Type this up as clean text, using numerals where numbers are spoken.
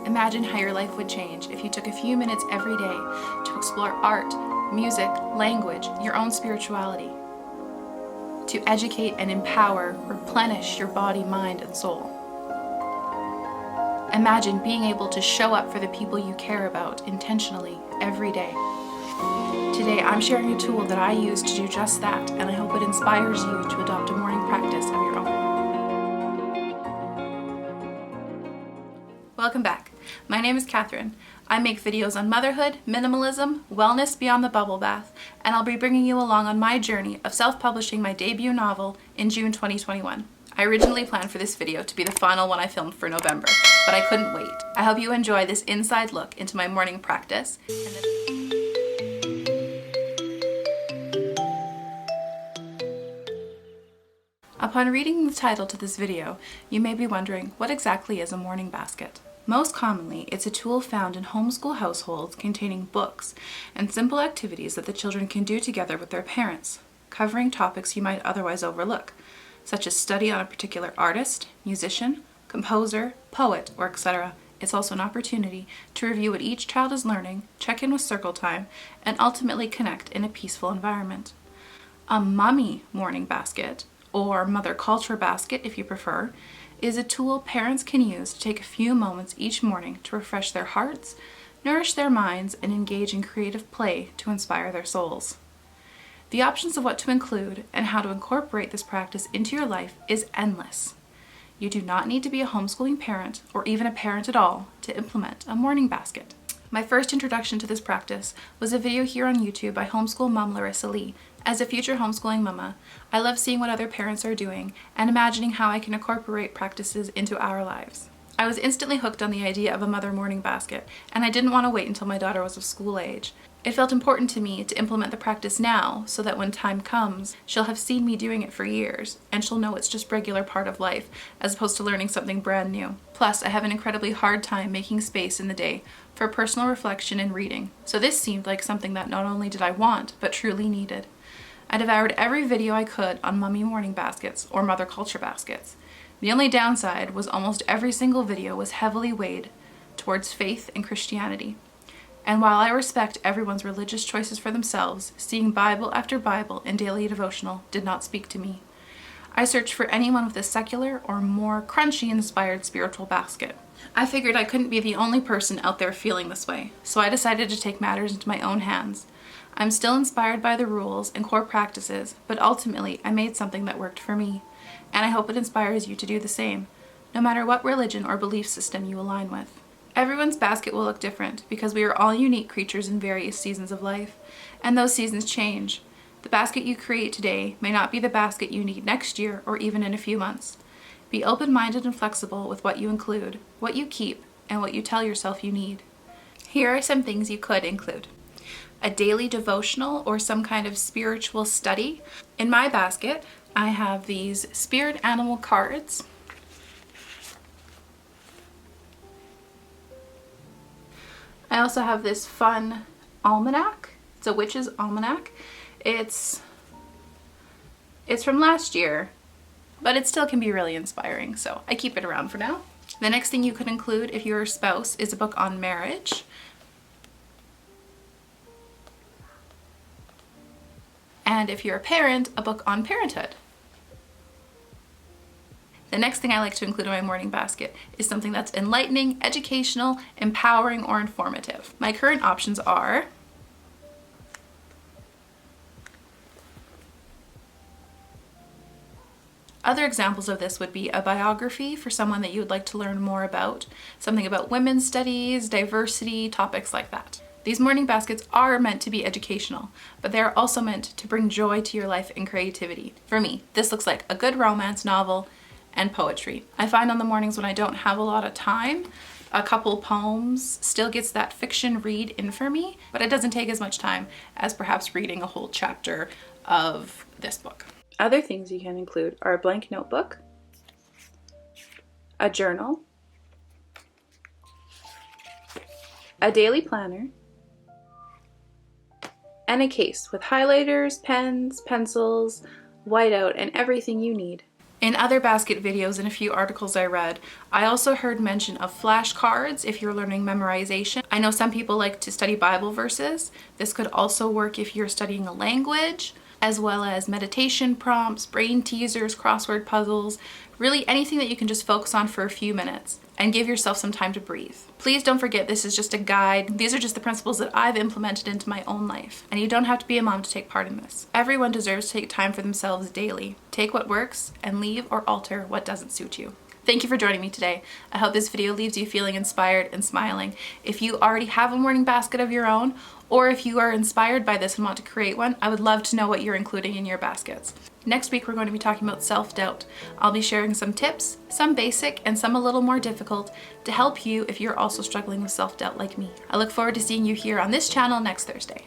Imagine how your life would change if you took a few minutes every day to explore art, music, language, your own spirituality, to educate and empower, replenish your body, mind, and soul. Imagine being able to show up for the people you care about intentionally every day. Today, I'm sharing a tool that I use to do just that, and I hope it inspires you to adopt a morning practice of your own. Welcome back. My name is Cathrine. I make videos on motherhood, minimalism, wellness beyond the bubble bath, and I'll be bringing you along on my journey of self-publishing my debut novel in June 2021. I originally planned for this video to be the final one I filmed for November, but I couldn't wait. I hope you enjoy this inside look into my morning practice. Upon reading the title to this video, you may be wondering, what exactly is a morning basket? Most commonly, it's a tool found in homeschool households containing books and simple activities that the children can do together with their parents, covering topics you might otherwise overlook, such as study on a particular artist, musician, composer, poet, or etc. It's also an opportunity to review what each child is learning, check in with circle time, and ultimately connect in a peaceful environment. A mummy morning basket, or mother culture basket if you prefer, is a tool parents can use to take a few moments each morning to refresh their hearts, nourish their minds, and engage in creative play to inspire their souls. The options of what to include and how to incorporate this practice into your life is endless. You do not need to be a homeschooling parent or even a parent at all to implement a morning basket. My first introduction to this practice was a video here on YouTube by homeschool mom Larissa Lee. As a future homeschooling mama, I love seeing what other parents are doing and imagining how I can incorporate practices into our lives. I was instantly hooked on the idea of a mother morning basket, and I didn't want to wait until my daughter was of school age. It felt important to me to implement the practice now so that when time comes, she'll have seen me doing it for years, and she'll know it's just a regular part of life as opposed to learning something brand new. Plus, I have an incredibly hard time making space in the day for personal reflection and reading, so this seemed like something that not only did I want, but truly needed. I devoured every video I could on mummy morning baskets or mother culture baskets. The only downside was almost every single video was heavily weighed towards faith and Christianity. And while I respect everyone's religious choices for themselves, seeing Bible after Bible and daily devotional did not speak to me. I searched for anyone with a secular or more crunchy inspired spiritual basket. I figured I couldn't be the only person out there feeling this way, so I decided to take matters into my own hands. I'm still inspired by the rules and core practices, but ultimately I made something that worked for me, and I hope it inspires you to do the same, no matter what religion or belief system you align with. Everyone's basket will look different because we are all unique creatures in various seasons of life, and those seasons change. The basket you create today may not be the basket you need next year or even in a few months. Be open-minded and flexible with what you include, what you keep, and what you tell yourself you need. Here are some things you could include. A daily devotional or some kind of spiritual study. In my basket, I have these spirit animal cards. I also have this fun almanac. It's a witch's almanac. It's from last year, but it still can be really inspiring, so I keep it around for now. The next thing you could include if you're a spouse is a book on marriage. And if you're a parent, a book on parenthood. The next thing I like to include in my morning basket is something that's enlightening, educational, empowering, or informative. My current options are other examples of this would be a biography for someone that you would like to learn more about, something about women's studies, diversity, topics like that. These morning baskets are meant to be educational, but they are also meant to bring joy to your life and creativity. For me, this looks like a good romance novel and poetry. I find on the mornings when I don't have a lot of time, a couple poems still gets that fiction read in for me, but it doesn't take as much time as perhaps reading a whole chapter of this book. Other things you can include are a blank notebook, a journal, a daily planner, and a case with highlighters, pens, pencils, whiteout, and everything you need. In other basket videos and a few articles I read, I also heard mention of flashcards if you're learning memorization. I know some people like to study Bible verses. This could also work if you're studying a language, as well as meditation prompts, brain teasers, crossword puzzles, really anything that you can just focus on for a few minutes and give yourself some time to breathe. Please don't forget, this is just a guide. These are just the principles that I've implemented into my own life, and you don't have to be a mom to take part in this. Everyone deserves to take time for themselves daily. Take what works and leave or alter what doesn't suit you. Thank you for joining me today. I hope this video leaves you feeling inspired and smiling. If you already have a morning basket of your own, or if you are inspired by this and want to create one, I would love to know what you're including in your baskets. Next week, we're going to be talking about self-doubt. I'll be sharing some tips, some basic and some a little more difficult, to help you if you're also struggling with self-doubt like me. I look forward to seeing you here on this channel next Thursday.